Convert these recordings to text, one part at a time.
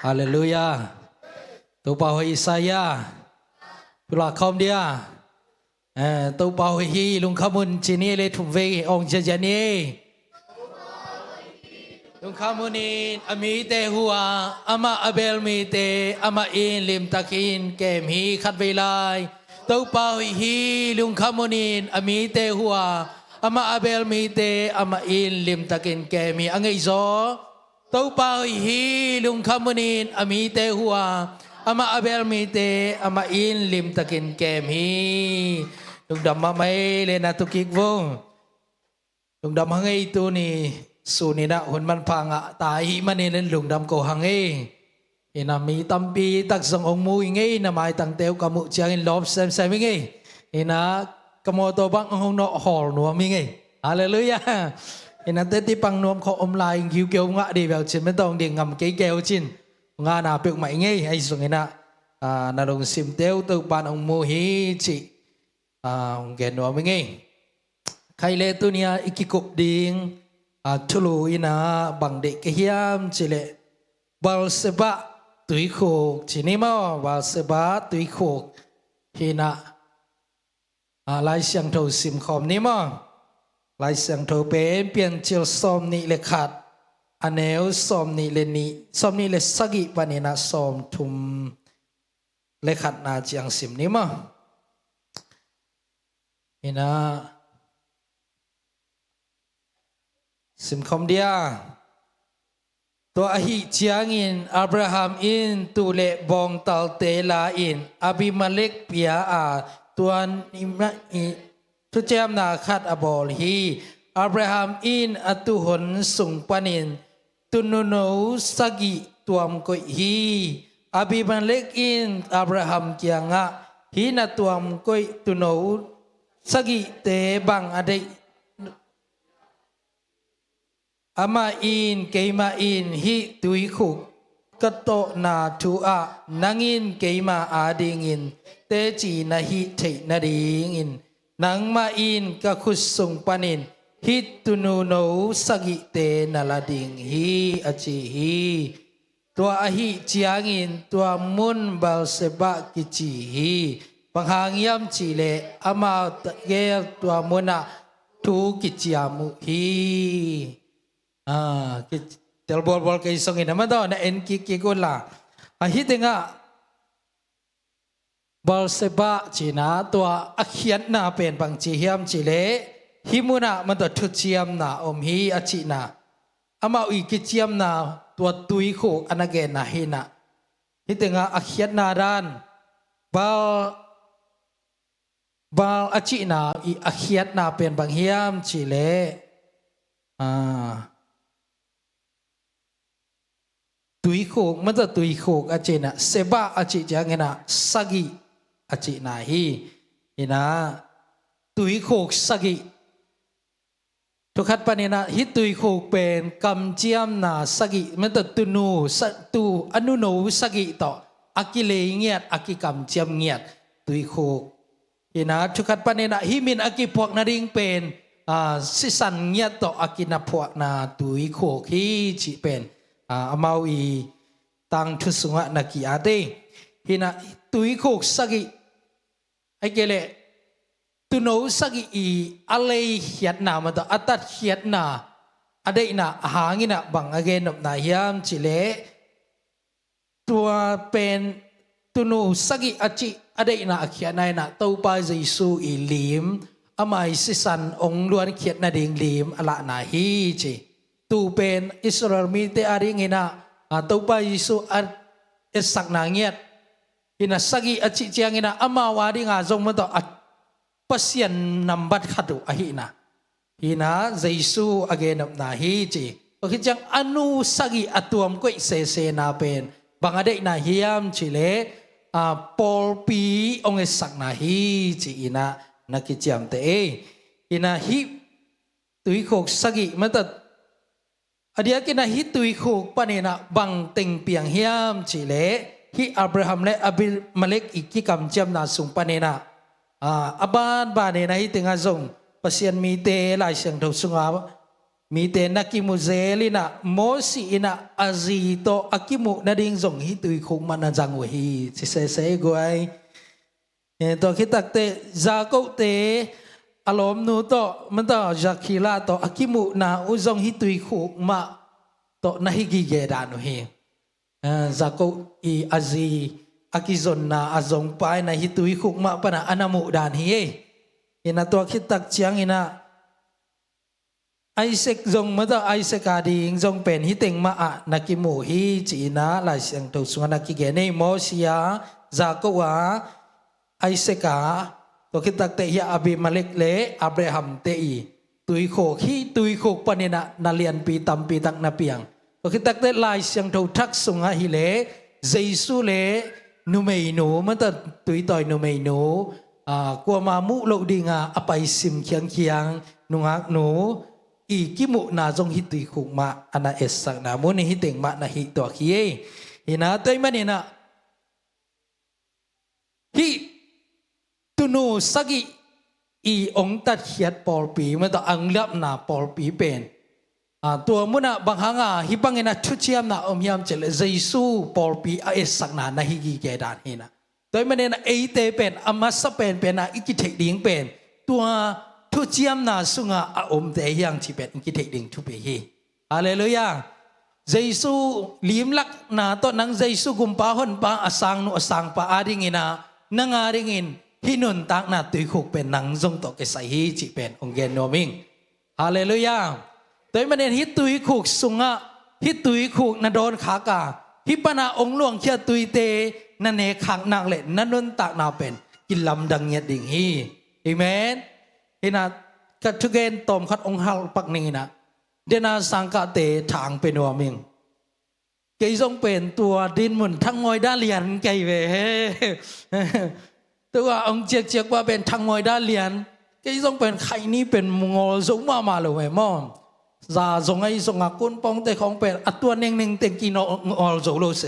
Haleluya. Tu pauh Isaya. Pula kaum dia. Tu pauh hi lung kamun cini le thumve ong jajani. Lung kamunin amite huwa ama abel mite ama in lim takin kem hi khat velai. Tu pauh hi lung kamunin amite huwa ama abel mite ama in lim takin kem hi angai zo. Tau pauh hi lung kamunin amite huwa ama abel mite ama in lim takin kem hi lung dam mai le na tukik vo lung dam hangai tu ni su ni na hun man phanga ta hi man len lung dam ko hangai ina mi tampi tak sang ong mu ngai na mai tang teu kamu chiang in lob sem sem ngai ina kamoto bang hong no hol no mi ngai hallelujah ina te ti pang nuam kho om lai kiu keu nga đi vào chin men tong đi ngam ke keu chin nga na pek mai ngai ai sung ina na dong sim teu tu pan ong mu hi chi gen no mi ngai khai le tu nia ikikup ding thulu ina bang de ke hiam chi le bal seba tui khok chi ni mo bal seba tui khok hina lai siang tho sim khom ni mo lai sang tho pe pian chil som ni le khat aneu som ni le ni som ni le sagi panina som thum le khat na chiang sim ni ma ina sim khom dia to ahi chiang in Abraham in tu le bong tal te la in Abimelech pia tuan imna tu jam na khat abol hi Abraham in atuhon sung panin tununo sagi tuam ko hi Abimelech in Abraham kianga hi na tuam ko tuno sagi te bang adai ama in keima in hi tui khuk kato na tu nangin keima adingin te chi na hi thei na dingin nang ma in ka khus sung panin hit tunu no sagi te nalading hi achi hi tua ahi chiangin tua mun bal seba kichi hi panghangyam chi le ama ge tua muna tu kichiamu hi tel bol bol kai song ina ma do na en ki ko la ahi tenga bal seba china tua akhiat na pen bang chi hiam chi le himuna man to thu chiam na om hi achi na ama ui ki chiam na tua tui kho anage na hina hitenga akhiat na ran bal achi na I akhiat na pen bang hiam chi le tui kho man to tui kho achi na seba achi jangena sagi achi na hi ina tui khok sagiทุกขัดปานินะฮิตุยโคเป็นกำเจียมนาสกิมันตตุนูสตุอนุโนสกิต่ออากิเลเงียดอากิกำเจียมเงียดตุยโคฮินะทุกขัดปานินะฮิมินอากิพวกนาริงเป็นสิสันเงียดต่ออากินาพวกนาตุยโคฮิจิเป็นอมาวีตังทุสุงะนากิอาเตฮินะตุยโคสกิไอเกเลtu no sagi I alai hiat na ma to atat hiat na adai na hangina bang again na hiam chile tua pen tu no sagi achi adai na khiat nai na to pa Jesu I lim amai sisan ong luan khiat na ding lim ala na hi chi tu pen Israel mi te aring ina to pa Jesu at esak na ngiat ina sagi achi chiang ina ama wadi nga jong ma to pasien nambat khadu ahina hina Jesu again na hi chi okijang anu sagi atuam ko se na pen bangade na hiam chile Paul pi ong esak na hi chi ina nakicham te ina hi tui khok sagi mata adia kina hi tui khok panena bang teng piang hiam chile hi Abraham le Abimelech ikikam jam na sung panena aban ba ne na hi tenga zong pasien mi te lai siang tho sunga มีเตนักกิมุเซลินะโมซีนะอาซีโตอากิมุนาดิงซงฮิตุยคุกมันจังวฮีสิเซเซกวยตัวคิดตักเตซาโกเตอารมณ์นูโตมันต่อจากคิลาโตอากิมุนาอุซงฮิตุยคุกมาโตนาฮิกิเกดานุฮีซาโกอีอาซีอากิซอนนาอาซงไปนาฮิตุยคุกมาปนะอนามุดานฮีอินะตัวคิดตักเชียงอินะไอเซกจงมาต่อไอเซกาดิงจงเป็นฮิเต็งมาอะนักิมูฮีจีนาลายเสียงตุสวนักิเกเนโมซียาซาโกวาไอเซกาตัวคิดตักเตยอาบิมาเล็กเลอับราฮัมเตอีตุยโคฮีตุยโคปนินะนาเลียนปีตัมปีตักนาเปียงตัวคิดตักเตลายเสียงตุทักสุงาฮิเลเจซูเลนูเมยนูมันต่อตุยต่อยนูเมยนูกัวมามุโลดิงาอไปซิมเคียงเคียงนุงักหนูอีกิมุนาจงฮิตุยคุกมาอนาเอสักนามุนิฮิเต็งมานาฮิตัวขี้หินาตัวมันหินาฮิตุนูสักิอีองตัดเขียดปอลปีมันต้องอังลับนาปอลปีเป็นตัวมุนะบางครั้งฮิบังหินาชุดเชียมนาอมยามเจริญเยซูปอลปีเอสักนานาฮิกิเกดานหินาตัวมันหินาเอเตเป็นอามัสเป็นนาอิกิเทดิงเป็นตัวทุเจียมนาสุงาอมเตยังที่เป็นกิเทดิงทุเปฮีฮาเลลูยาเยซูลิมลักนาตนังเยซูกุมปาหนปาอสังนุอสังปาอาริงินานังอาริงินฮินุนตักนาตุยคุกเป็นนังจงตกเกสัยฮีที่เป็นองเกนโนมิงฮาเลลูยาโดยมันเห็นฮิตุยคุกสุงาฮิตุยคุกนาโดนขากาฮิปนาองหลวงเขียตุยเตนันเนขังนางเล่นนันนุนตักนาเป็นกิลำดังเงียดิงฮีเอเมนเห็นนะกัทุเกนตอมขัดองค์ฮัลปักนี้นะเดนาสังกะเตทางเป็นวามิงเกยจงเป็นตัวดินมุนทั้งงอยด้าเลียนไกเวตัวองค์เจียกว่าเป็นทั้งงอยด้าเลียนเกยจงเป็นไข่นี้เป็นงอสูงมาเลยเว้ยมอมซาจงไอจงอากุนปองแต่ของเป็นอัตัวเน่งเต็งกินออลโซโลเซ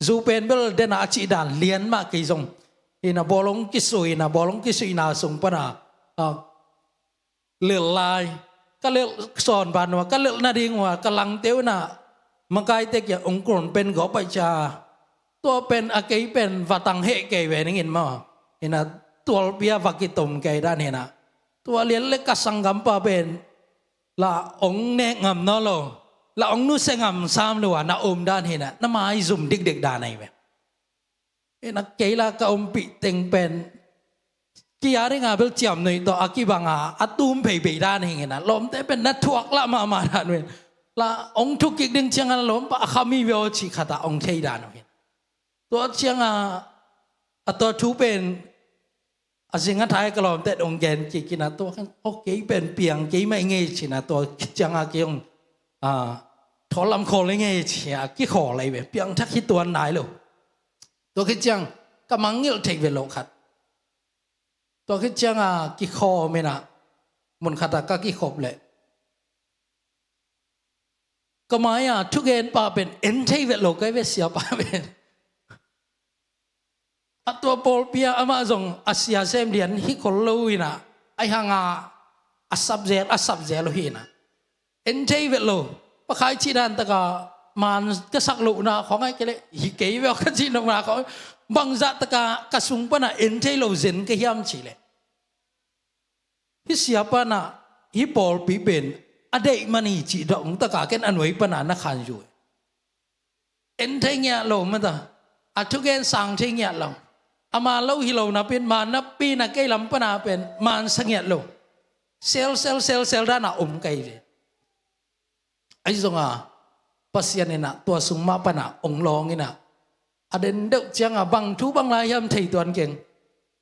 จูเป็นเบลเดนาจิดานเลียนมาเกยจงอินาบอลงกิสุยนาบอลงกิสุยนาสงปนาเลือลายก็เลือสอนบานว่าก็เลือนาดิงว่ากำลังเตี้ยวน่ะมังกายเตกอย่างองค์กรเป็นกบจาตัวเป็นอาเกยเป็นวัตังเฮเกยเวนิงินมาเห็นนะตัวเบียวักิตมเกยด้านเห็นนะตัวเลี้ยเล็กกสังกัมปะเป็นละองเนงำนอโลละองนุเสงำสามลัวนะอมด้านเห็นนะน้ำไม้ซุ่มเด็กๆด้านไหนเว้เห็นนะเกยละก็อมปิเต็งเป็นกิยาริงาเบลเจียมหน่อยต่ออากิบังอาอัตุมเผยด้านเองนะลมแต่เป็นนัดทวกละมาด้านเว้ละองทุกิกดึงเชียงอันลมปะขามีเวลชิขตาองเทยด้านเว้ตัวเชียงตัวทูเป็นสิงห์ไทยกลมแต่องเกนกินตัวกันโอเคเป็นเปียงกี่ไม่เงี้ยชินะตัวเชียงอากิยงทอลำคอเลยเงี้ยเชียกี่ขออะไรเว้เปียงทักขี้ตัวไหนลูกตัวขี้เชียงกำมังเงี้ยเทกเวลโลขัดตัวคิดจังกี่ข้อไม่นะมุนขัดก็กี่ขบเลยก็หมายทุกเอ็นป่าเป็นเอ็นเทเวลโลกไอเวเสียป่าเป็นตัวโปลเปียอามาส่งอาเซียเซมเดียนฮิคนลุยนะไอหางอาสับเจลุยนะเอ็นเทเวลโลปะใครชีดันตะกามันก็สักลุนะของไอ้เกลฮิเกยเวลก็จีนออกมาเขาบางจัตตะกะสุงปนะเอ็นเทโลเซนก็ยามชิเลฮิเสียปนะฮิปอลปีเป็นอเดมันีจีดองตะกะเกนอันไว้ปนะนักขันอยู่เอ็นเทเงียโลมันตะอัทุเกนสังเทเงียโลอามาเล่าฮิโลนะเป็นมานับปีนักเกลัมปนะเป็นมันสังเงียโลเซลด้านอมไกเลยไอ้ตรงปัสยานินะตัวสุงมาปนะองลองนี่นะอเดนเดกจังบังทุบังลายยามไทยตัวเก่ง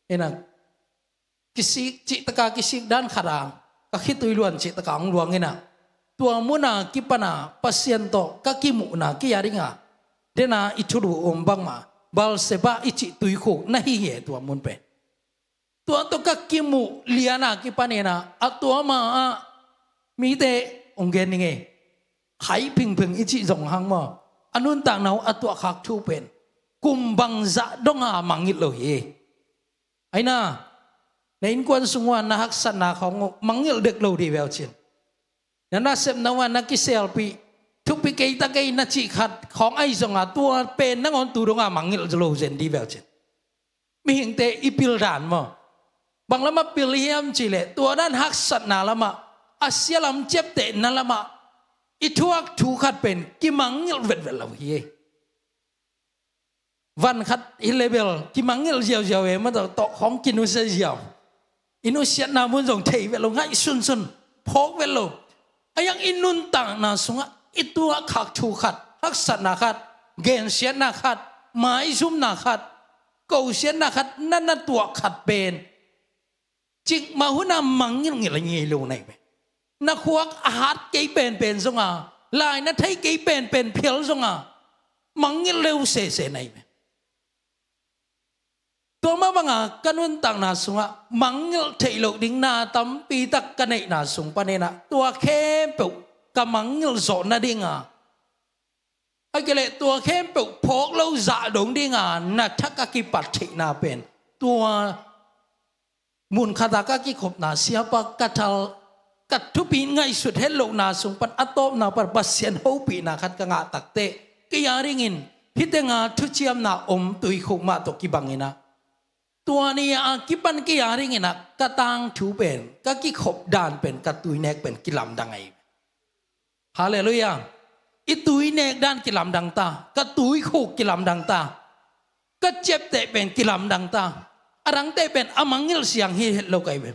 นี่นะกิสิจิตกากิสิด้านขารางก็คิดตัวล้วนจิตกาองหลวงนี่นะตัวมุนากิปนาปัสยันโตก็กิมุนากิยาริงาเดนาอิชุรุอมบังมาบาลเซบาอิจิตุยโคนะฮิเฮตัวมุนเป็นตัวก็กิมุเลียนากิปานีนะอัตัวมามีแต่องเกนนี่ไงไขพิงอิจิจงหังมาอนุนต่างนาอัตัวขักชูเป็นกุมบังจะดงมังงิดโลเฮไอ้น่ะในอินกวนสงวนนะฮักษณะของมังงิดเด็กโลดีเวลชิน นั่นน่ะเสพนวันนักกิเซลปีทุกปีเกยตะเกยนัจิขัดของไอ้สงาตัวเป็นนักอนตูดงามังเงลจะโลเซนดีเวลเจนมีหิงเตอีพิลดานมั้งบางละมาพิลเฮียมจิเลตัวนั้นหักสัตนาละมาอาเซียลำเจ็บเตนั่นละมาอีทวกถูกขัดเป็นกิมังเงลเวดเวลเราเฮียวันขัดอิเลเบลกิมังเงลเจียวเจียวเอมันต่อของกินุเสียเจียวอินุเสียนามุนส่งเทเวลง่ายสุนพกเวลไอ้ยังอินุนต่างนาสงะอีตัวขัดถูกขัดหักสัตนาขัดเกณฑ์เสียนาขัดหมายซุ่มนาขัดกูเสียนาขัดนั่นตัวขัดเป็นจิกมาหุนามังเงี้ยอะไรเงี้ยลูไหนไปนักขวักอาหารเกยเป็นสงาลายนัทให้เกยเป็นเพียวสงามังเงี้ยเร็วเสไหนไปตัวมาบังอากันวันต่างนาสงะมังเงี้ยเทโลดิ้งนาตั้มปีตักกันในนาสงปนเนนะตัวเข้มปุกกับมังเงี้ยสอนนาดิ้งอ่ะไอ้เกล็ดตัวเข้มปุกพกเราจ่าดงดิ้งอ่ะนัทกะกิปัดเทนาเป็นตัวมุนคาตากะกิขบนาเสียปะกัทลกัดทุปีไงสุดเฮลโลนาสงปันอัตโตนาปะปัสเซียนโฮปีนาคัดกะงาตักเตกิยาริงินพิเตงาทุเจียมนาอมตุยขุมาตกิบังอินะตัวนี้อากิปันกิยาริงินะกะตังถูเป็นกะกิขบดานเป็นกะตุยเนกเป็นกิลำดังไงฮาเลลูยาอิตุยเนกด้านกิลำดังตากะตุยขุกกิลำดังตากะเจ็บเตเป็นกิลำดังตาอรังเตเป็นอมังเงลเสียงเฮ็ดโลกไอเว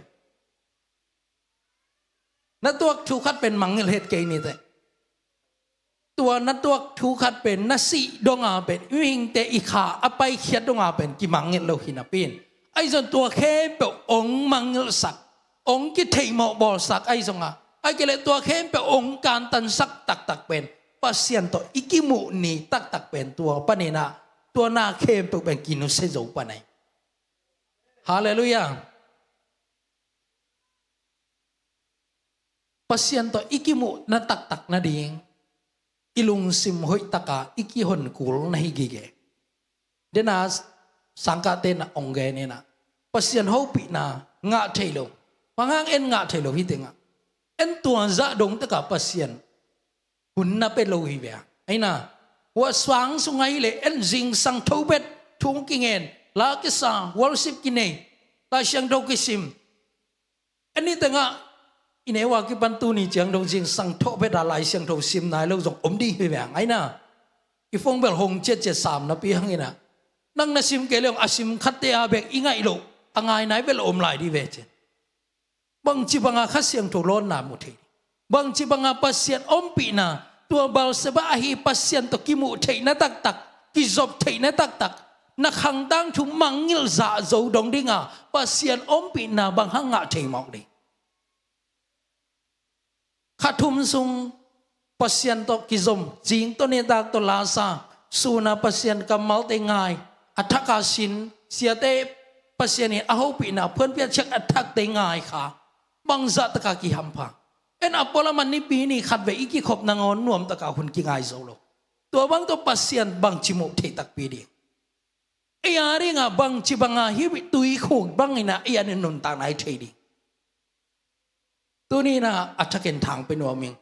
นัตัวถูกคัดเป็นมังเงลเฮ็ดเกนี่แต่ตัวนัตัวถูกคัดเป็นนสีดงอาเป็นวิงเตอีขาอไปเขียดดงอาเป็นกิมังเงลโลหินาปีนไอ้ส่วนตัวแค่เป็นองค์มังเงลสักองค์กิเทมอบอสักไอ้ส่งอ่ะไอ้เกลตัวแค่เป็นองค์การตันสักตักเป็นปัสเซียนตัวอิกิมุนีตักเป็นตัวปะเนนะตัวนาเข้มเป็นกินุเซโจปะไหนฮาเลลูยาpasien to ikimu na tak na ding ilung sim hoi taka ikihon kul na higige denas sangkate na ongge ne na pasien hopi na nga thailo pangang en nga thailo hi tenga en tuan za dong taka pasien hun na pe lo hi bia aina wa swang sungai le en jing sang thobet thung kingen la ki sa worship kine ta siang do kisim ani tanga inewa ki bantu ni chiang dong jing sang tho be da lai siang tho sim nai lo jong om di he bang ai na ki phong bel hong che che sam na pi hang ina nang na sim ke leong asim khatte a bek ingai lo angai nai bel om lai di ve che bang chi banga kha siang tho lon na mu the bang chi banga pasien om pi na tua bal seba hi pasien to ki mu the na tak ki job the na tak na khang dang thu mangil za zo dong dinga pasien om pi na bang hang nga the mok di khathum sung pasien to kizom jing to ne dak to lasa suna pasien kamal te ngai athaka sin siate pasien ni aho pi na phon pia chek athak te ngai kha bang za taka ki hampa en apola man ni pi ni khat ve iki khop na ngon nuam taka hun ki ngai zo lo to bang to pasien bang chimu the tak pi di e ari nga bang chi banga hi tui khok bang ina e an nun ta nai the diตัวนี้นะอัฐเกณฑ์ทางเป็นว่ามิง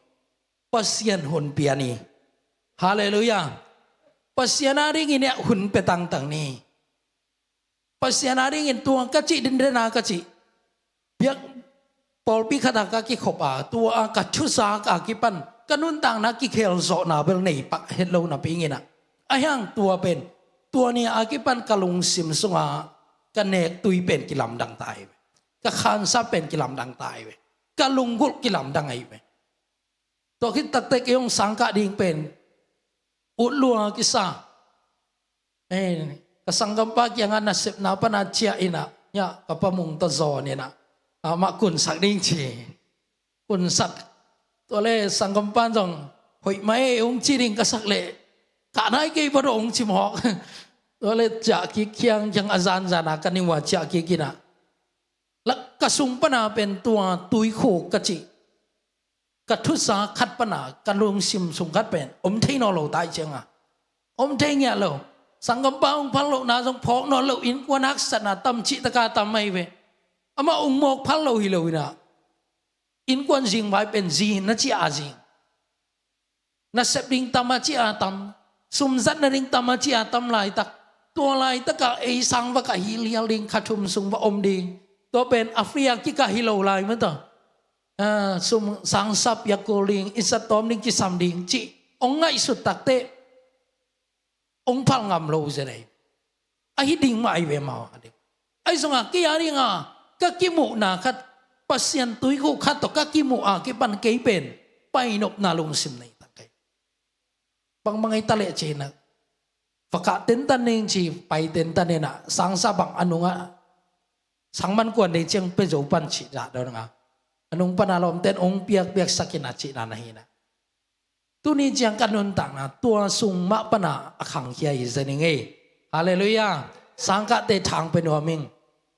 ปัสยานหุ่นเปียนีฮาเลลูยาปัสยานาริงินเนี่ยหุ่นเปตังนี้ปัสยานาริงินตัวกัจจิดินเดนากะจิเบียกปอลปีขดากะกิขบตัวกัจจุสากะกิปันกะนุนต่างนะกิเคลโซนาเบลneiปักเฮ็ดโลนะปิงินะอะยังตัวเป็นตัวนี้อากิปันกะลุงซิมซุงกะเนกตุยเป็นกิลำดังตายกะคานซะเป็นกิลำดังตายกะลุงกุลกิลำดังไงไปตัวคิดตักเตกยงสังกะดิ่งเป็นอุดลัวกิสากะสังกัมปะยังอันนะเสพนาปนาเจียอินะยะกะปะมุงตะซอเนี่ยนะมากุนสักดิ่งชีกุนสักตัวเลสังกัมปันจงหอยไม้องค์จีดิ่งกะสักเลกะนายกีพระองค์ชิมหอกตัวเลจะกิเคียงยังอาจารย์จานากันนิว่าจะกิกินะและกระสุงปนาเป็นตัวตุยโขกะจิกระทุสาขัดปนากันลุงซิมสุงขัดเป็นอมเทนอโลตายเชียงอมเทงเนี่ยโลสังกัมปะองพัลโลนาจงพอกนอโลอินกวนักษณะตำจิตกาตำไม่เวอามาองมอกพัลโลฮิโลวินะ อินกวนจิงไว้เป็นจีนะจีอาจิงนะเสพริงตามาจีอาตัมสุมจัดนะริงตามาจีอาตัมลายตักตัวลายตะกะไอสังวะกะฮิเลียลิงขัดทุมสุงวะอมดีตัวเป็นอัฟริกากิกะฮิโลลายมั้งต่อสุมสังสับยาโกลิงอิสตอมลิงกิสัมดิงจีองไงสุดตักเตองพังงามโลเจไนไอดิ่งมาไอเวมาอดีไอสงะกิยาริงากะกิมุนาคัดปัสยันตุยคู่คัดตกะกิมุกิปันเกยเป็นไปนบนาลงสิมในตะเกยบางไอตะเลเจนะฝากเต็นตันเองจีไปเต็นตันเองนะสังสะบังอนุงะสังมันกวนในเจียงเป็นโจปันจิจาดอนงะอนุงปนาลมเต็นองเปียกเปียกสักินาจินานะฮีนะตุนี้เจียงกันนุนต่างนะตัวสุงมะปนาขังเฮียอิเซนิงเอฮาเลลูยาสังกะเตทางเป็นวามิง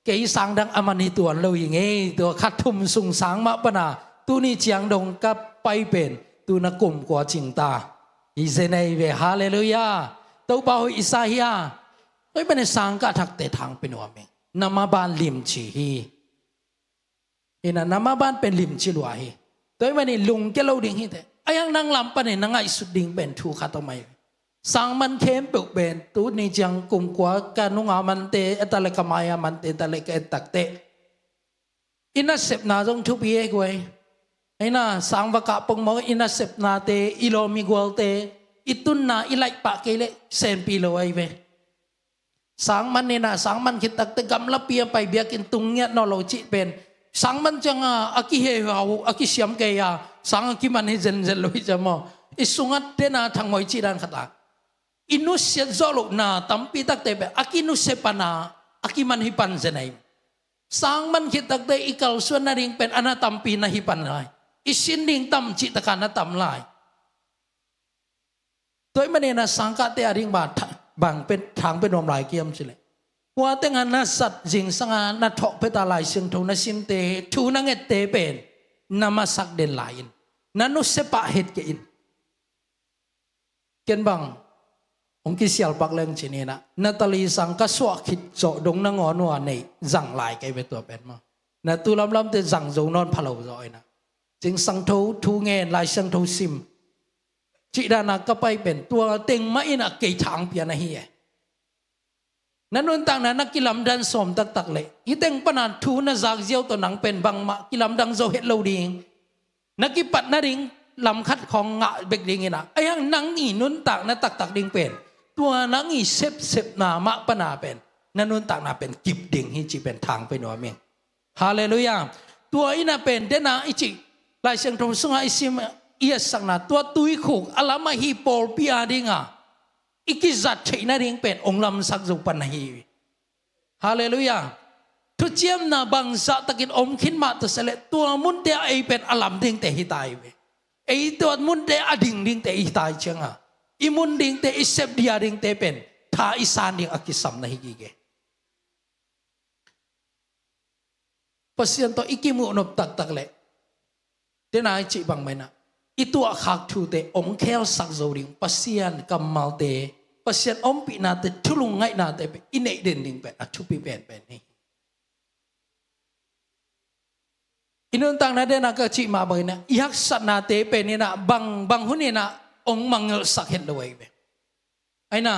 เกยสังดังอมันหิตัวเราอย่างเงตัวคัดทุมสุงสังมะปนาตุนี้เจียงดงกับไปเป็นตุนกุมกว่าจิงตาอิเซเนเวฮาเลลูยาตัวบ่าวอิสาฮิยาเฮ้ยเป็นสังกะทักเตทางเป็นวามิงนามาบานลิมชีฮีอินะนามาบานเป็นลิมชิลวาฮีตัวมันนี่ลุงเกลาดิ่งฮีเตอายังนั่งลำปะเนี่ยนั่งไอสุดดิ่งเป็นทูขัดทำไมสังมันเข้มเปลือกเป็นตัวนี้จังกุมกว่าการนุ่งอามันเตะตะเลกมายามันเตะตะเลกตักเตะอินัสเซปนาจงทุบเย่กวยไอ้น่ะสังวกะปงมองอินัสเซปนาเตอิโลมิกวลเตอิตุนนาอิไลปะเกเลเซนปีโลไอเวสังมันเนี่ยนะสังมันคิดตักเตะกำลับเปียไปเบียกินตุงเงี้ยนอโลจิเป็นสังมันจังอากิเฮวาอากิเสียมเกียสังอากิมันให้เจนเจนลุยจามออิสุงัดเดนาทางมวยจีดันขัดอินุเสียจอลุนาตัมปีตักเตะอากินุเสปนาอากิมันฮิปันเจนัยสังมันคิดตักเตะอิกาลส่วนนาริงเป็นอนาตัมปีนาฮิปันเลยอิสินดิงตัมจิตการนาตัมลายตัวมันเนี่ยนะสังกัดเตะอาริงบาทบางเป็นทางเป็นนมลายเกียมสิเลยว่าแต่งานนัสัตจิงสังานนัทอกเปตาลายเสียงทูนัสิมเตทูนังเอเตเป็นนามาสักเดนลายนันุเสปะเหตุเกินเกินบังองค์กิเสียลปักเลงจีนีนะนาตาลีสังกัสวะขิดโจดงนงอนัวในจังลายไกเป็นตัวเป็นมานาตุลำลำเตจังโจนอนพะเลาจอยนะจึงสังทูทูเงินลายสังทูซิมจิดานาก็ไปเป็นตัวเต็งไม่นักเกยทางเปียนะเฮียนั้นวันต่างนั้นนักกิลำดันสมตักเลยอีเต็งปนัดทูน่าจากเจียวตัวหนังเป็นบางมะกิลำดังโจเฮตโลดิงนักกิปัดนาดิงลำคัดของงะเบกดิงนะไอ้ยังนังนี่นุนต่างนั้นตักดิงเป็นตัวนังนี่เซบนามะปนาเป็นนั้นนุนต่างนั้นเป็นกิบดิงที่จีเป็นทางเป็นหัวเมียงฮาเลลูยาตัวอีน่ะเป็นเดน่าอิจิลายเสียงทงสุงไอซิมเอียสังนาตัวตุยขุกอลามาฮีโปลปีอาดิงะอิกิจัดใช้นาดิงเป็นองค์ลำสักจุปันฮีฮาเลลูยาทุเจียมนาบังสัตกินอมขินมาตเสลตัวมุนเตไอเป็นอลัมดิงเตหิตายเวไอตัวมุนเตอดิงดิงเตหิตายเชียงอ่ะอิมุนดิงเตอิเซบดิอาดิงเตเป็นท่าอิสานดิงอกิสัมนาฮิกิเกปัสยันโตอิกิมุนบตักเลยเดนายจิบังไม่นะitu akak tu te om kel sak zoring pasian kamal te pasian om pi na te thulung ngai na te ine den ding pe athu pi pen ni inun tang na de na ka chi ma bai na yak sat na te pe ni na bang hu ni na ong mangel sak het loi be ai na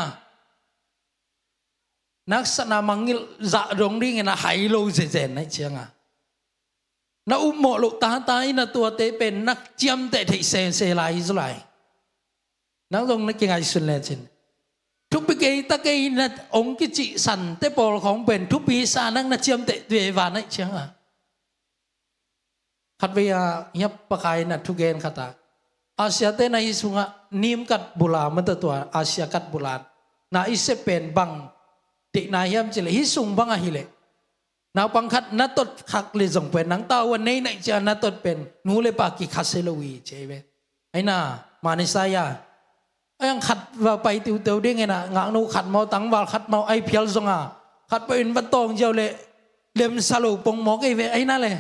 nak sat na mangil za rong ding na hai lo je je nai chiang a na umo lo ta naตัวเตเป็นนักเจียมแต่ที่เซลายสุไลนักลงนักเก่งไอสุนเลจินทุกปีเกยตะเกยนัดองค์กิจิสันเตปอลของเป็นทุกปีสานักนักเจียมแต่เววานไอเชียงอ่ะขัดเวียยับปะกายนัดทุกเกณฑ์ขัดตาอาเซียเตในสุงะนิมกัดบุลามันตัวอาเซียกัดบุลานาอิเซเป็นบังตินายมจิเลฮิสุงบังอะฮิเลนาปังคัดนัตตขักเลยส่งเป็นนังตาวันนี้ในจะนัตตเป็นนูเลปากิคัสเซลวีเจเวไอ้น่ามานิสายาไอ้ยังขัดว่าไปติวเตียวได้ไงนะงานนูขัดมาตั้งว่าขัดมาไอเพียลซงอ่ะขัดไปอินวัตตองเจ้าเลยเดมซาลูปงหมอกไอเวไอ้นั่นเลย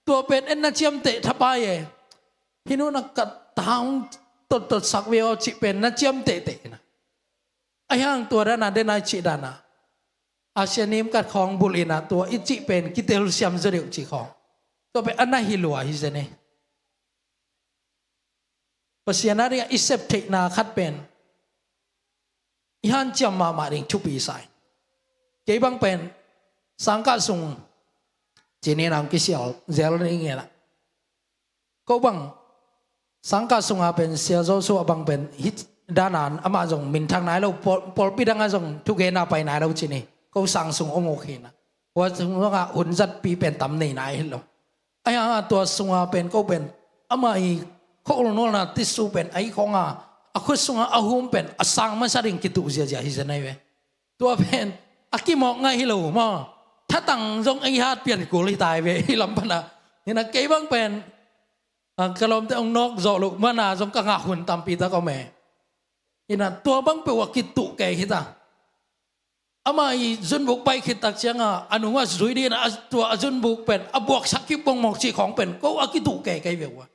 ตัวเป็นเอ็นนาเชียมเตะทับไปพี่นู้นนักกัดทางตดสักเวลจิเป็นนาเชียมเตะนะไอ้ยังตัวนั้นเดนายจิดานะอาเซียนิมกัดของบุรีนะตัวอิจิเป็นกิเตลเซียมเจริญจีของ ตัวเป็นอันน่าหิลัวฮิเซเนปัสยานาเรียอิเซปเทกนาคัดเป็นยันจำมาเรื่องชุบปีใส่เกี่ยบังเป็นสังกัดส่งเจเนรามกิเซียวเจลนี่ไงล่ะก็บังสังกัดส่งอาเป็นเสียโซโซบังเป็นฮิตด้านนั้นอามาส่งมินทางไหนเราปอลปีดังไงส่งทุกเกนาไปไหนเราจีนี่ก็สั่งส่งองโอเคนะว่าส่งว่าหุ่นจัดปีเป็นตำหนิไหนเหรอไอ้ตัวส่งอาเป็นก็เป็นอามาอีเขาลงโน่นนะที่สูเป็นไอ้ของคุณส่งอาหุ่มเป็นสั่งมาสริงกิตุเสียใจฮิเซนไอเวตัวเป็นกิมองไงฮิโลมาถ้าตั้งส่งไอ้ฮัดเปลี่ยนกูเลยตายเวฮิลำพันนะนี่นะเกี่ยบังเป็นกลมแต่องนกโจลุกมานาส่งกางหุ่นตามปีตะก็แม่นี่นะตัวบังเป็นว่ากิตุแก่ฮิตาอามาอีจุนบุกไปคิดตักเชียงอนุว่าสุดดีนะตัวจุนบุกเป็นบวกสักกิบงหมอกชีของเป็นก็กิตุแก่ไกลเววะ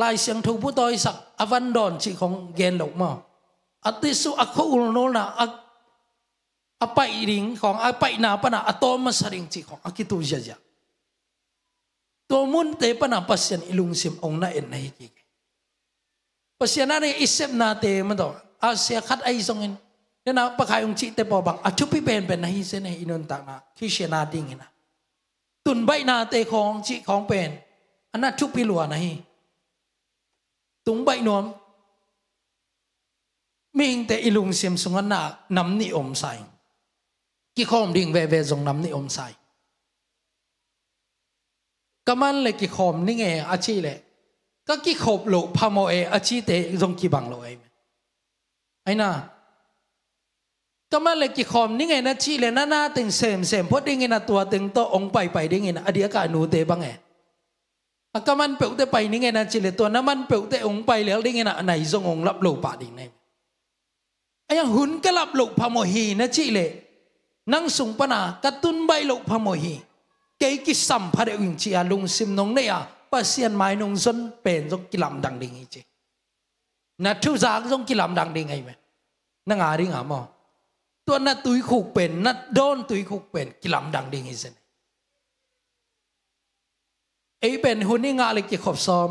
ลายเสียงถูกผู้ต่อยสักอวันดอนชีของเกณฑ์หลกมาติสุอักขุลโนนะไปริงของไปนาปนาตัวมาสริงชีของกิตุเจียตัวมุนเตปนาปัสยันอิลุงซิมองน่าเอ็นในกิปัสยันนั่นอิเซมนาเตมันต่ออาเซียขัดไอซงอินเนี่ยนะปะขายองจิเตปอบังชุบพี่เป็นนะฮิเซนอินนตากนะคิเชนาดิงนะตุนใบนาเตของจิของเป็นอันนั้นชุบพี่หลวนะฮิตุงใบนวมมิงแต่อิลุงเสียมสงนานำนิอมใส่กี่ข้อมดิ่งเวจงนำนิอมใส่ก็มันเลยกี่ข้อมนี่ไงอาชีเลยก็กี่ขบโลพามเออาชีเตจงกี่บังโลไอ้น่ะก็มันเลยกี่ข้อมนี่ไงนะชีเลยน่าตึงเสมเพราะดิ่งไงนะตัวตึงโตองไปดิ่งไงนะอดีตการหนูเตบังไงก็มันเปิดแต่ไปนี่ไงนะจิเลตัวนั้นมันเปิดแต่องไปแล้วได้ไงนะไหนทรงองรับโลกป่าดิ่งไงไอ้ยังหุ่นก็รับโลกพามหีนะจิเลนั่งสูงปนากระตุ้นใบโลกพามหีเกี่ยกิสัมพัดวิ่งชีอาลุงซิมนงเนี่ยปัสยันไม้นงซนเป็นทรงกิลามดังดิ่งไงจีนัดทุจากทรงกิลามดังดิ่งไงไหมนั่งอาดิ่งหามอตัวนัดตุยขุกเป็นนัดโดนตุยขุกเป็นกิลามดังดิ่งไงเซนไอ้เป็นหุ่นนี่งาเล็กเกี่ยวกับซ้อม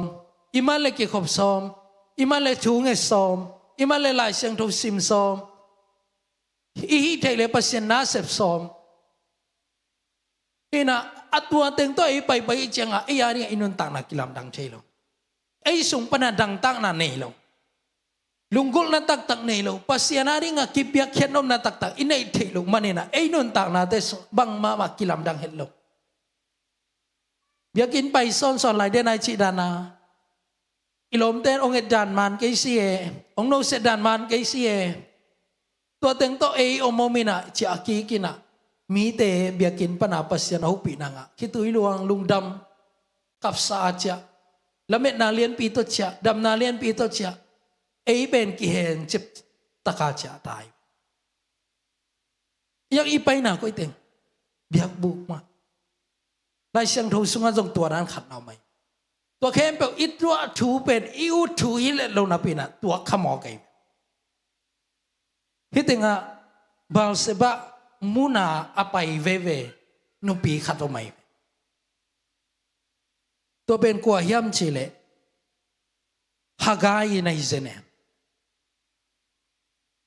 อิมันเล็กเกี่ยวกับซ้อมอิมันเล็กชูงเงซ้อมอิมันเล็กลายเสียงทุกซิมซ้อมอีฮิเทเลปัสยานาเสพซ้อมนี่นะอัตัวเต็งตัวไอ้ไปเจียงไอ้ยานี่ไอ้นนต่างนักกิลามดังเชลล์ไอ้สุงปนัดดังตั้งนั่นเนลล์ลุงกุลนั่นตักเนลล์ปัสยานานี่งากิบยักเขียนนมนั่นตักอินไอ้เทลล์มันนี่นะไอ้นนต่างนั่นเตสบังมากิลามดังเฮลล์เบียกินไปซ่อนหลายเดือนในชีดานาอิลมเต้นองเอ็ดดานมันเกซีเอองโนเซดานมันเกซีเอตัวเต็งโตเออโมมินะจีอากีกินะมีเตเบียกินปนาปัสยานาหุปีนังคิดตุยลวงลุงดำกับสาจ้ะแล้วเม็ดนาเลียนปีโตจ้ะดำนาเลียนปีโตจ้ะเอเป็นกิเฮนจิบตะกาจ้ะตายยังอีไปนะก็อีเต็งเบียกบุกมาในเสียงทูสุงจงตัวนั้นขัดเอาไหมตัวเข้มเป็นอิตัวทูเป็นอิวทูฮิเลลนาปีนะตัวขมอไกฮิติงะบาลเซบะมุนาอภัยเวนุปีขัดเอาไหมตัวเป็นกัวเฮียมชิเลฮากายในเซเน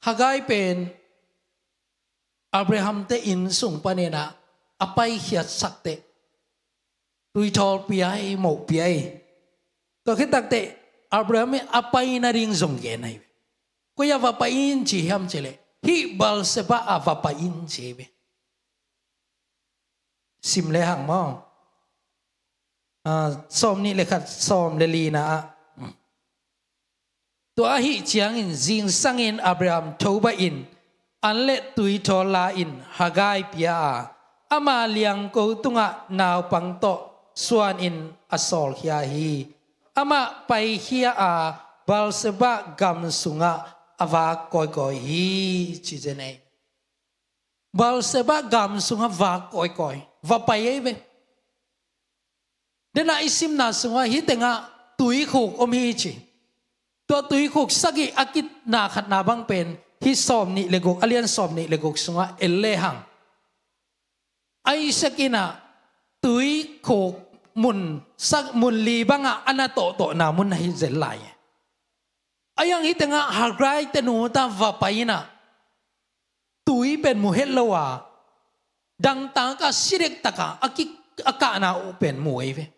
ฮากายเป็นอับราฮัมเตอินสุงปาเนนะอภัยเฮียสักเตตุยทอลปีไอหมกปีไอตัวคิดตักเตะอับราฮัมapa ina ring zong ye nai ko ya va pa in chi ham chele hi bal se ba ava pa in che be sim le hang mo som ni le khat som le li naตัวhi chiang in jing sang in abraham thoba in an le tui thol la in hagai pia ama liang ko tunga naw pang toส่วนอินอสอลฮิอาฮีอามาไปฮิอาบาลเซบะกัมสุงะอาวากอยกอยฮีจิเจเนบาลเซบะกัมสุงะวากอยกอยวาไปเอเวเดน่าอิซิมนาสุงะฮิเตงะตุยขุกอมฮีจิตัวตุยขุกสักิอากิตนาขัดนาบังเป็นฮิสอมนิเลกุกอเลียนสอมนิเลกุกสุงะเอเลหังไอสกินา ตุยโคกมุนสักมุนลีบังอันโตนามุนให้เจลายayang itenga hagrai tenuta vapaina tui pen muhet lawa dang taka sirek taka aka na open mueve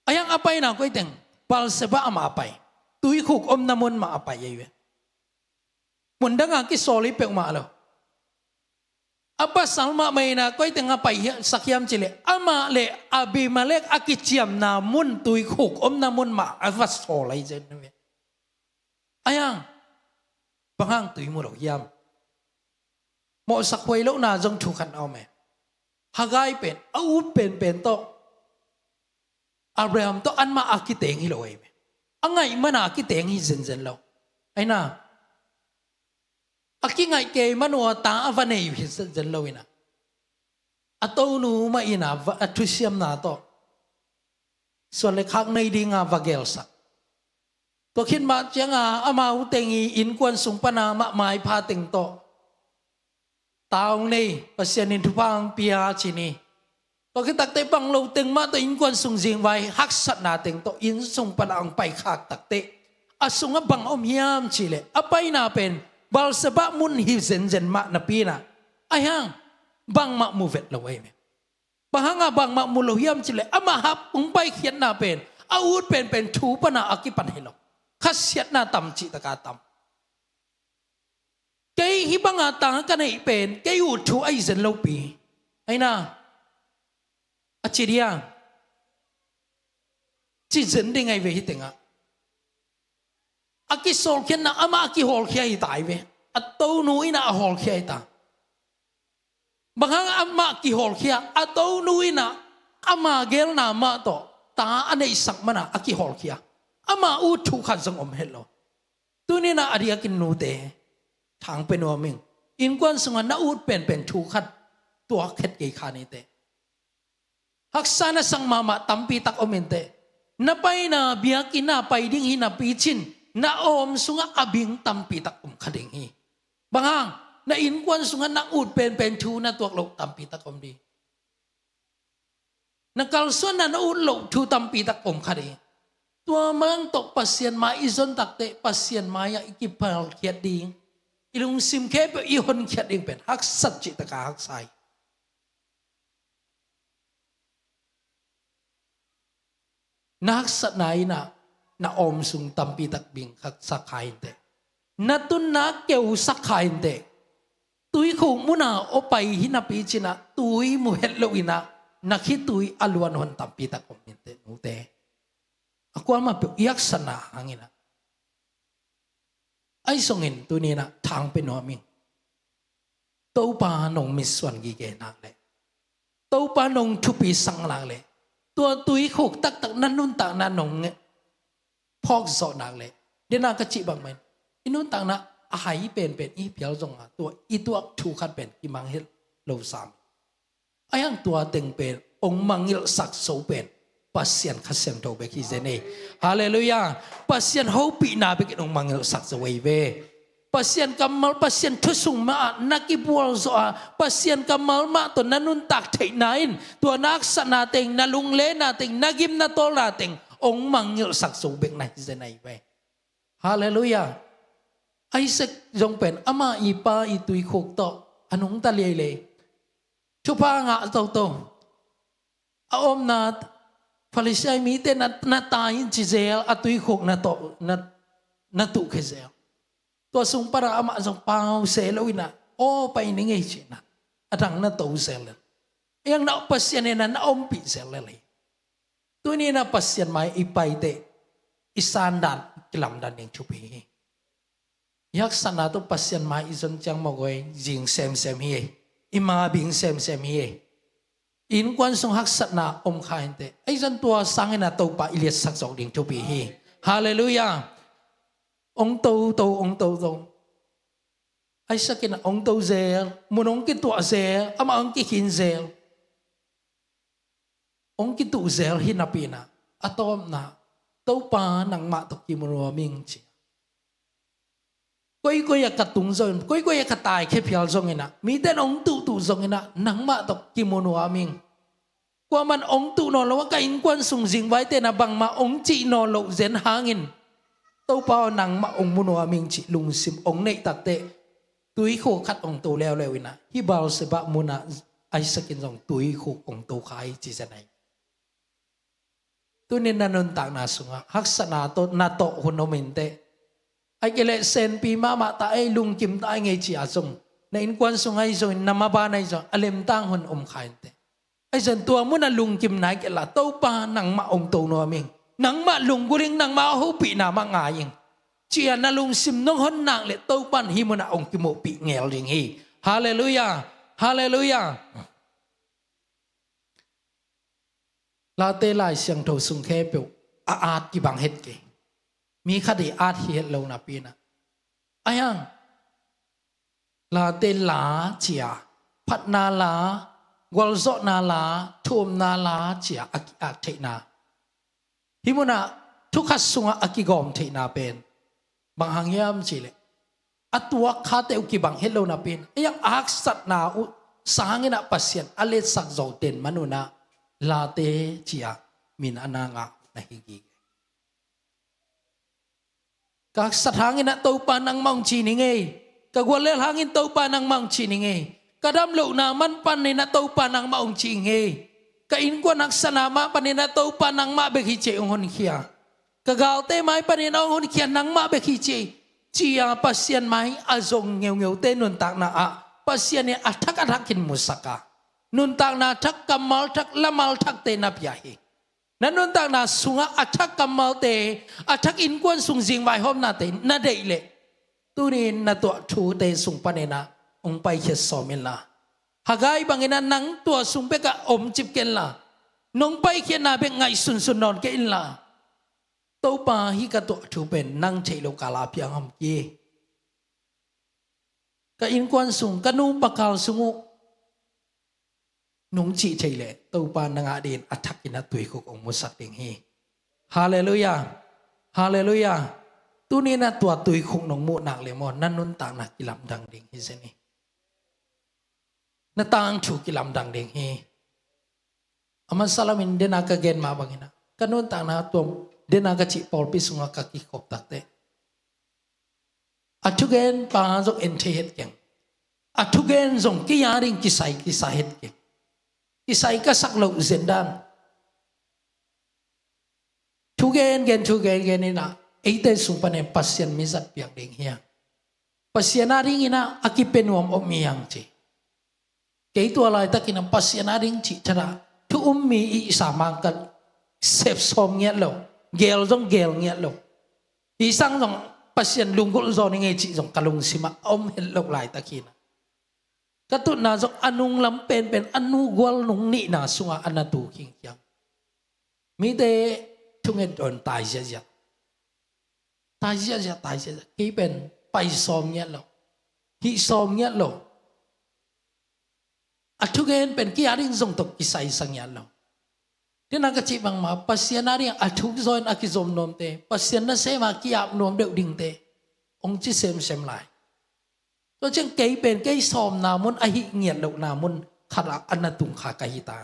ayang apay na ko iteng bal seba ama apay tui khuk namun ma apay yeve mundanga ki soli pe umalo apa salma maina ko iteng apay sakyam chile ama le abimalek akichiam na mun tui khuk namun ma avas solai jenwe ayang bangang tui mo lo yam mo sakway lo na jong thukan aw me hagay pen au pen to Abraham to anma akiteng hi lo ai me angay mana akiteng hi zen lo ai na akingai ke manwa ta avanei hi zen lo ina ato nu ma ina athusiam na to so le khak nei dinga vagel sa to khin ma changa ama utengi in kwan sung pana ma mai pha teng to taung nei pasien in thupang pia chini to ki takte pang lo teng ma to in kwan sung jing vai hak sat na teng to in sung pana ang pai khak takte asunga bang om hiam chile apai na pen bal seba mun hi zen ma na pina ayang bang ma muvet lo wai me bahanga bang ma mulo hiam chile ama hap ung pai khian na pen aut pen thu pana akipan hilo khasiat na tam chi taka tam kay hibanga tang kanai pen kay u thu ai zen lo pi ai na achiria chi zen ding ai ve hi tenga aki sol khen na ama aki hol khia hi tai ve ato nu ina hol khia ta bahang ama ki hol khia ato nu ina ama gel na ma to ta anei sak mana aki hol khia ama u thu khan sang om hello tunina aria kin nu te thang pe no ming in kwan sunga na ut pen thu khat tua khet ke khani te haksana sang mama tampi tak omente na pai na biaki na pai ding hi na pichin na om sunga abing tampi tak khading hi bangang na in kwan sunga na ut pen thu na tuak lo tampi tak om di na kalson na ut lo thu tampi tak om khading tua mang tok pasien ma izon takte pasien maya ikipal khiat ding ilung sim ke pe ihon khiat ding pen hak sat chi taka hak sai nak sat nai na om sung tampi tak bing hak sakai te na tun na keu sakai te tui khung muna opai hinapi china tui mu hello ina nakhi tui alwan hon tampi tak om te nu te aku ama yak sana hangina ai songin tunina thang pe no ming to pa nong miswan gi ge nak le to pa nong thupi sang lang le tua tui khok tak nan nun tak na nong phok zo nak le dena ka chi bang men inun tak na a hai pen i pial jong a tua i tua thu khat pen ki mang hel lo sam ayang tua teng pen ong mangil sak so pen pasien khasem to be ki zene hallelujah pasien hopi na be kinong mangel sak zawai ve pasien kamal pasien thusung ma nakibul zo pasien kamal ma to nanun tak thei nain to nak sana teng nalung le na teng nagim na tol na teng ong mangel sak so be na zene ve hallelujah Isaac jong pen ama ipa itui khok to anong ta le chupa nga to aom na Falisay mite na tayin si Zel atui khok na tu ke Zel. To sung para ama sung pang selo ina o pa iningay china atang na to Zel. Yang na pasyan na ompi Zel le. Tuni na pasyan may ipaite isandan kilamdan ning chupi. Yak sana to pasyan may ison chang mogoy jing sem hi. Imabing sem hi. In kwan sung haksat na om khainte ai jan tua sangin na to pa ilet sak jok ding to bi hi hallelujah ong to ai sakin ong to zel munong ki tua zel ama ong ki hin zel ong ki tu zel hinapina atom na to pa nang ma to ki mo ming chi koi ya katung zon koi ya katai ke phial zong ina mi den ong tu zong ina nang ma to ki mo aming กว่ามันองตุนอลว่าก็อินกวนสุงจิงไว้แต่นะบังมาองจีนอลเซนหางินเต้าเปานังมาองมุนวามิงจิลุงซิมองเนตักเตตุยโคคัดองตูแล้ววินะฮิบาลเสบะมุนะไอสกินซองตุยโคองตูขายจิเสนัยตุนินนันตากนาสุงะฮักษณาโตนาโตหุนโนมินเตไอเกเลเซนปีมาตาไอลุงกิมตาไอเงจิอาซงในอินกวนสุงไอซงนามาบานไอซงอเลมตังหุนขายเตไอสันตัวมุนะลุงกิมนายเกละเต้าปานังมาองตูโนมิงนังมาลุงกุริงนังมาฮูปีนามางายิงเจียนาลุงซิมนงหนนางเลเต้าปันฮิมุนะองกิโมปีเงลยิงฮีฮาเลลูยาฮาเลลูยาลาเตลายเสียงโทสุงแค่เปียวอาดกิบังเฮ็ดเกมีคดีอาดเฮ็ดลงนาปีนะอายังลาเตลาเจียพัดนาลากวลโซนาลาทุมนาลาเจียอากิอาเทนาฮิมุนะทุกขัดสุงอากิกอมเทนาเป็นบางหางยามจิเลอัตัวคาเตอุกิบังเฮ็ดลงนาเป็นยังอักษัตนาอุสางนะปัสเซียนอเลสักโจเตนมนุนะลาเตเจียมินอนางะนะฮิกิกากสัทหางินะตอปานังมังชีนิเงกะกวเลหางินตอปานังมังชีนิเงกะดำโลนามันปันนินะตอปานังมังชีเงกะอินกวนักสนามะปันนินะตอปานังมะเบกิเจองหนเขียกะกาลเตไม้ปันนินะองหนเขียนังมะเบกิเจจียปัสเซียนไม้อาจงเงียวเตนุนตักนะอะปัสเซียนเนี่ยอัทักกินมุสกานุนตักนาทักกัมมัลทักละมัลทักเตนับยาฮีนั้นนุนตักนาสุงะอัทักกัมมัลเตอัทักอินกวนสุงจิงไว้หอมนาเตนาเดเลตุนินนาตัวทูเตสุงปเนนาองไปเขสอมิลลาหากายบางนั้นนังตัวสุงเปกะอมจิบเกลลานงไปเขนาเบงไงสุนนอนเกอินลาตัวปาฮิกะตัวทูเป็นนังเชโลกาลาเปียงหอมเยกะอินกวนสุงกะนูปะกาลสุงนงจีเฉยเลยตัวปานงาดินอัฐกินตุยคุกองมุสักเองฮีฮาเลลูยาฮาเลลูยาตัวนี้นะตัวตุยคุกนงมุนักเลมอนนั่นนุนต่างนักกิลำดังเด้งฮีเซนี่นั่นต่างถูกกิลำดังเด้งฮีอามันสลามินเดนักเกณฑ์มาบางนะกันนุนต่างนักตัวเดนักจิปอลปิสุงกักิขบตักเตอัทุเกนปาจงเอ็นเทเฮตเก่งอัทุเกนจงกิยาริงกิไซเฮตเก่งIsai ka saklo zendan tugen ina eite sumpane pasien mizat piang ding hiang pasien aring ina akipenuam omiyang chi keitu alai takina pasien aring chi thara tu ummi I samang kan sep som nget lo gel nget lo isang jong pasien lungkul zo ni nge chi jong kalung sima om hel lok lai takina katut na jok anung lampen pen anu gwal nung ni na sunga anatu king kyang mi te thunget don tai ja ki pen pai som nyet lo hi som nyet lo athugen pen ki aring jong tok ki sai sang yan lo tin ka chi bang ma pasien ari athuk join akizom nom te pasien na se ma ki ap nom deu ding te ong chi sem laiตัวจึงเกยเป็นเกยซอมนามุนอหิเงียดลกนามุนขรักอันนตุงขากะหิตา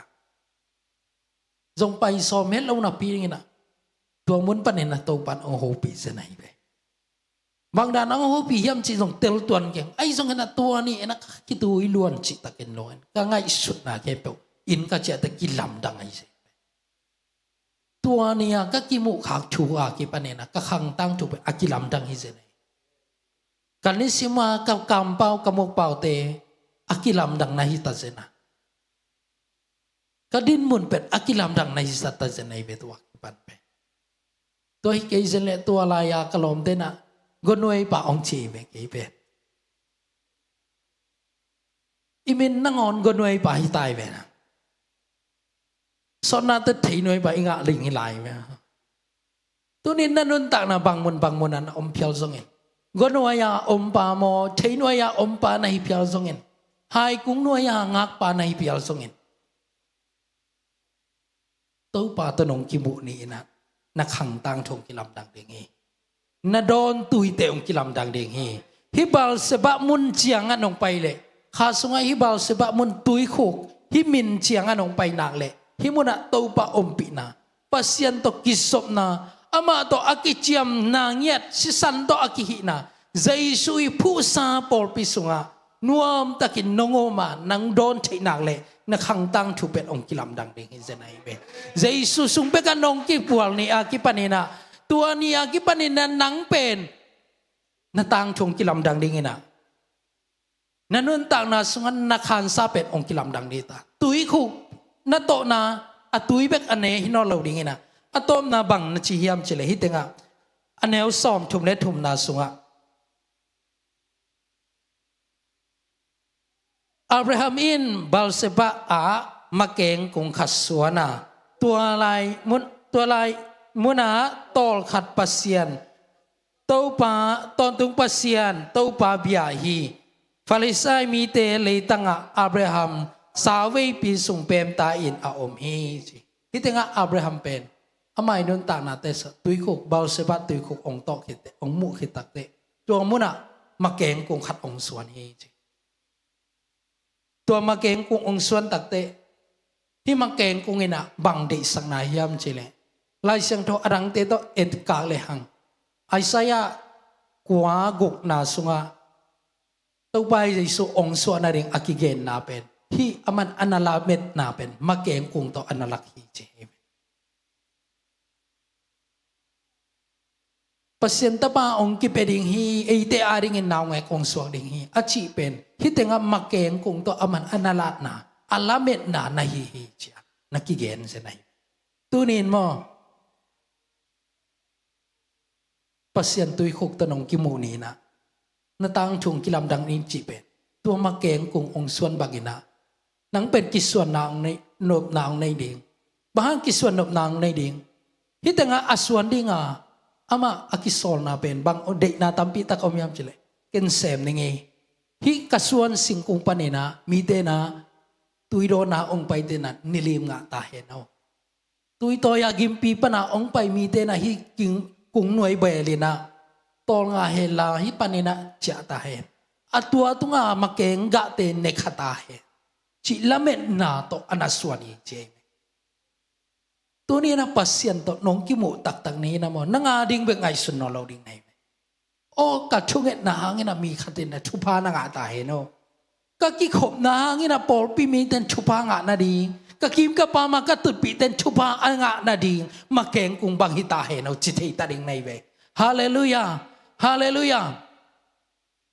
จงไปซอมเฮ็ดลงนาปีนี่นะตัวมุนปะเนนะโตปันองโหปีซะไหนไปบางดานองโหปียำจิจงเตลตวนเก่งไอ้จงนะตัวนี่นะคิตุยล้วนจิตะเกนโลนก็ง่ายสุดนะแกเปอินก็จะตะกิลำดังไอ้สิตัวนี่ก็กิมุขากชูอากิปะเนนะก็ขังตั้งถูกไปอากิลำดังไอ้สิกันนี้สิมากับกำเป้ากำมกเป้าเตอากิลำดังในหิตาเจนะก็ดินมุนเป็นอากิลำดังในหิตาเจนะเบตัวปันไปตัวฮิเกยเจเลตัวลายากลมเตนะกนวยป่าองชีเบกเป็นอิมินนั่งอ่อนกนวยป่าหิตายเบนะสอนนาตถีนวยป่าอิงะลิงหิลายเบตัวนี้นั่นนุนตักนะบางมุนนั้นอมเพียวซงเองกนวยาอมปาโมเทนวยาอมปาในพิอาลซงเงินหายกุ้งนวยางักปาในพิอาลซงเงินตัวปาตนงกิมุนี่นะนักขังตังทงกิลำดังเดงเฮนาดอนตุยเตงกิลำดังเดงเฮฮิบาลเสบะมุนเจียงอันงไปเลยข้าสงฮิบาลเสบะมุนตุยโคกฮิมินเจียงอันงไปนักเลย himuna taupa ompina pasien to kisopna ama to akichiam nangiat sisan to akihina jaisui phusa por pisunga nuam takin nongoma nang don thainak le na khangtang thupet ong kilam dang ding hizenai be jaisu sungpe ka nong ki pual ni akipanina tua ni akipanina nang pen na tang thong kilam dang ding ina nanun tang na sungan na khan sa pet ong kilam dang dita tui khu na to na atui bek ane hino lo ding ina atom na bang na chi hiam chile hitenga aneu som thum le thum na sunga Abraham in Balseba a makeng kung khaswana tua lai muna tol khat pasien topa ton tung pasien topa bia hi Falisai mi te le tanga Abraham sawe pi sung pem ta in a om hi hitenga Abraham pen amai nun ta na te sa tui khok Balseba tui khok ong tok hite ong mu khitak te tuang muna makeng kung khat ong suan hiตัวมาเกงกุงองส่วนตักเตที่มาเกงกุงอินะบังดิสังนาฮิยามจิเลลายเสียงโทอรังเตโตเอ็ดกาเลหังไอซายะกวากุกนาสุงะตัวไปยิสุองส่วนนาริงอากิเกนนาเป็นที่อมันอนาลาเมตนาเป็นมาเกงกุงโตอนาลักฮีเจPasyenta pa ong kipeding hi ite aring in naw ngay kong suwag ding hi achi pen hitenga makeng kung to aman analat na alamet na nahihi siya nakigen sa nahi tunin mo pasyento'y kuk tanong kimuni na natang chung kilam dang nin chipen tuwa makeng kung ong suwan bagina nang pen kiswan naong nop naong nay ding bahang kiswan nop naong nay ding hitenga aswan ding ama akisol na pen bang ode na tampi tak omyam chile ken sem ningi hi kasuan singkung panina mite na tuido na ong pai te na nilim nga ta he no tuito ya gimpi pa na ong pai mite na hi king kung noi belina tol nga he la hi panina cha ta he atua tu nga makeng ga te ne khata he chi lamet na to anaswani cheตัวนี้นะปัสยันต์น้องกิมูตักตักนี้นะมั้งนั่งดิ่งเบงไงสุนนอเราดิ่งไหนโอ้กัดช่วงน่ะหางนะมีขัดนะชุพานังอาตาเห็นโอ้ก็กิขบนะหางนะปอลปีมีเต็นชุพางะนะดิ่งก็กิมกับปามาก็ตุดปีเต็นชุพางะนะดิ่งมาแกงกุงบังหิตาเห็นโอ้จิตหิตาดิ่งไหนเว้ฮาเลลูยาฮาเลลูยา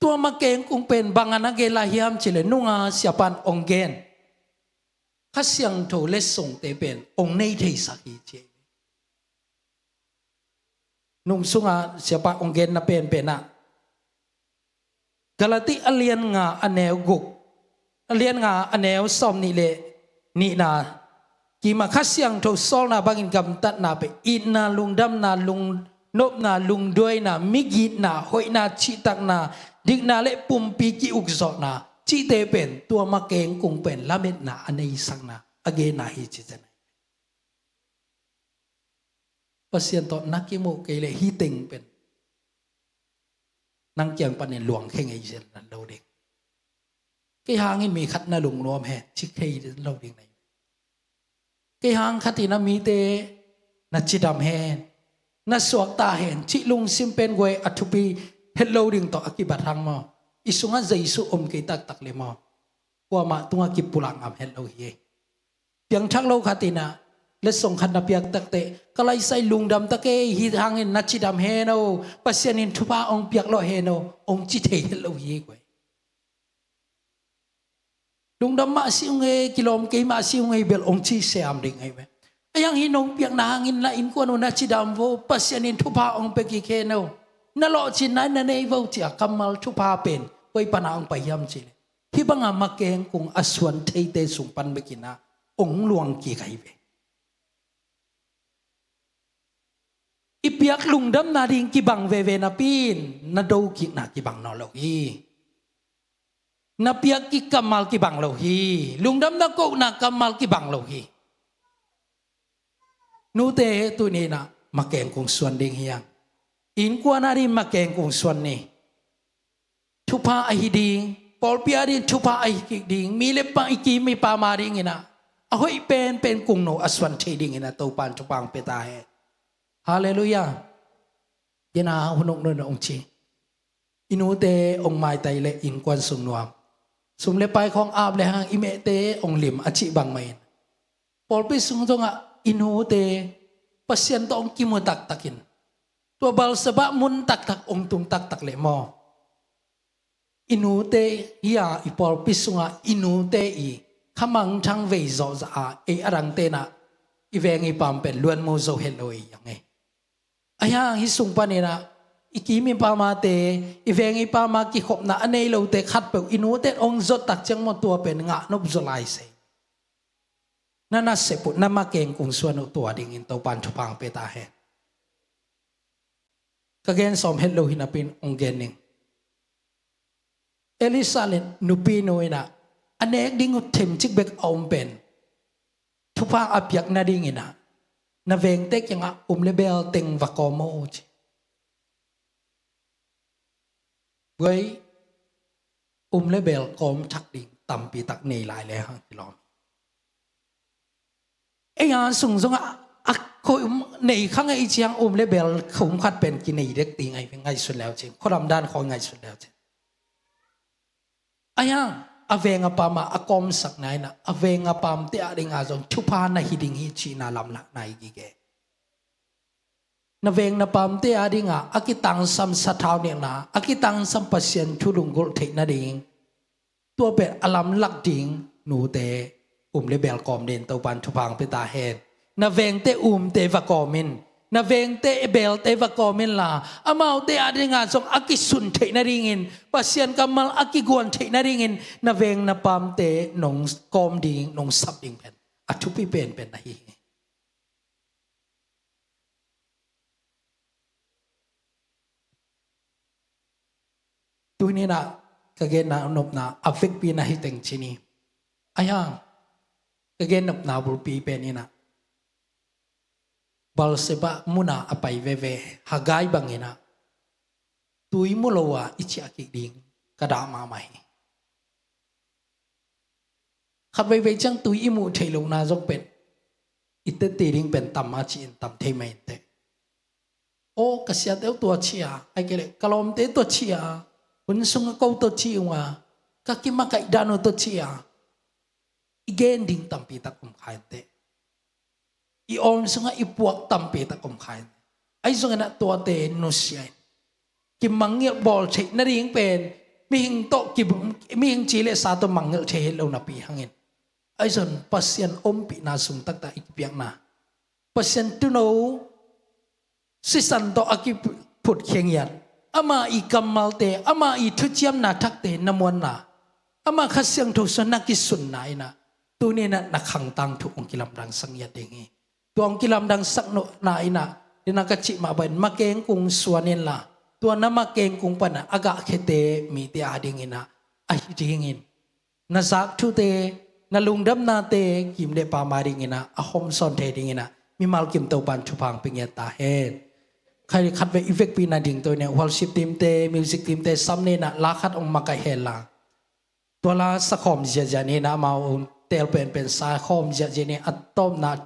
ตัวมาแกงกุงเป็นบังอันนักเกล้าฮิมเฉลนุ่งอาเสียปันองเกนข้าเสียงโทเลส่งเตเป็นองในเทสักอีเจนุ่งสุงาเสียปะองเกนนับเป็นนะกาลติอเลียนงาอเนวกุกอเลียนงาอเนวซอมนี่เลนี่นากีมาข้าเสียงโทซอลนาบังอินกำตัดนาไปอินนาลุงดำนาลุงนบนาลุงด้วยนามิกินาหอยนาชิตักนาดิกนาเลปุ่มปีกิอุกซอนาจีเตเป็นตัวมาเกงกุงเป็นละเม็ดนาอันนี้สังนาอเกนาฮิจิจันปัสยันตนักกิโมเกเลฮิติงเป็นนังเกียงปันในหลวงแข่งไอเจนนั่นเราเด็กกี่หางมีขัดนาลุงรวมแห่ชิคเฮยเราเด็กไหนกี่หางขัดที่นามีเตนัดจิดำแห่นัดสวกตาแห่ชิลุงซิมเป็นกวยอัตุปีเฮลโลดิ่งต่ออากิบัตรังมาisungan Yesu kita tak lemo wa ma tunga ki pulang am hello hi piang thak lo khatina le song khan na piak tak te kalai sai lungdam ta ke hi hangin na chi dam he no pasyanin thupa ong piak lo he no ong chi the hello hi ko lungdam ma siung he kilom ke ma siung he bel ong chi seam ding ai me ayang hinong piak na hangin la in ko no na chi dam vo pasyanin thupa ong pe ki ke no na lo chin nai na nei vo chi kamal thupa pen koi panaong payam chi hi banga makeng kung aswan thei te sung pan bekina ong luang ki kai be ipiak lungdam na ding ki bang ve ve na pin na do ki na ki bang no lo hi na piak ki kamal ki bang lo hi lungdam na ko na kamal ki bang lo hi nu te tu ni na makeng kung swan ding hiang in kwa na rin makeng kung swan ni chupa ahiding Paul piarin chupa ahiding mile pang iki mi pamaring ina ahoy pen kung no aswan trading ina to pan chupang petahe hallelujah yana hunok no ong chi inute ong mai tai le in kwan sum nuam sum le pai khong ap le hang imete ong lim achi bang main pol pi sung tonga inute pasien to ong kimu tak takin to bal seba mun tak ong tung tak le mo inute ya ipol pi sunga inute i khamang thang vei zo za e arang te na ivengi pam pen luan mo zo heloi yang e aya hi sung pa ni na ikimi pa ma te ivengi pa ma ki khop na anei lo te khat pe inute ong zot tak chang mo tua pen nga nop zolai se nana se pu na ma keng kung suan tua ding in to pan thupang pe ta he kagen som hello hinapin ong gening Elisalet nupino ina anek ding them chik bek om pen thupa apyak na ding ina na veng tek yang lebel teng vakomo chi với lebel kom thak ding tampi tak nei lai le hang kilom e ya sung sung a ko nei khang ai chiang lebel khum khat pen ki nei dek ti ngai ngai sun leo chi khoram dan kho ngai sun leo chi aya avenga pama akom sak nai na avenga pam te ading a jong thupa na hiding hi chi na lam la nai gi ge na veng na pam te adinga akitang sam sathau ne na akitang sam pasien thulung gol the na ding tua pe alam lak ding nu te lebel kom den to pan thupang pe ta hen na veng te te va komin na veng te bel te va komin la amau te adinga jong akisun the na ringin pasien kamal akiguan the na ringin na veng na pam te nong kom ding nong sap ding pen athupi pen na hi tu ni na kagen na nop na afek pi na hiteng chini aya kagen nop na bul pi pen ina bal seba muna apai veve hagai bangena tui mulowa ichi akik ding kada ma mai khat vei vei chang tui imu thailong na jok pen itte ti ring pen tam ma chi in tam thei mai te o kasia teu tua chia ai kele kalom te to chia un sung ko to chi wa kakima kai dano to chia igen ding tampi takum khai te i om sunga ipuak tampi takum khai ai sunga na to te no sia ki mangel bol che na ring pen mi hing to ki mi hing chi le sa to mangel che lo na pi hangin ai son pasien om pi na sung tak ta ikpiak na pasien tu no sisan to aki put kheng yan ama i kamal te ama i thuchiam na thak te namon na ama khasyang tho son nakisun na ina tu ne na nakhang tang thu ong kilam dang sang ya dengi tu ong kilam dang sak no na ina dina ka chi ma ban makeng kung suanin la tu na makeng kung pana aga khete mi te ading ina ai dingin na sak thu te na lungdam na te kim de pa ma ring ina a hom son the ding ina mi mal kim to ban chupang pingya ta hen khai khat ve effect pi na ding to ne worship team te music team te samne na la khat ong makai hela to la sakhom ja ja ne na ma tel pen sa khom ja je ne atom na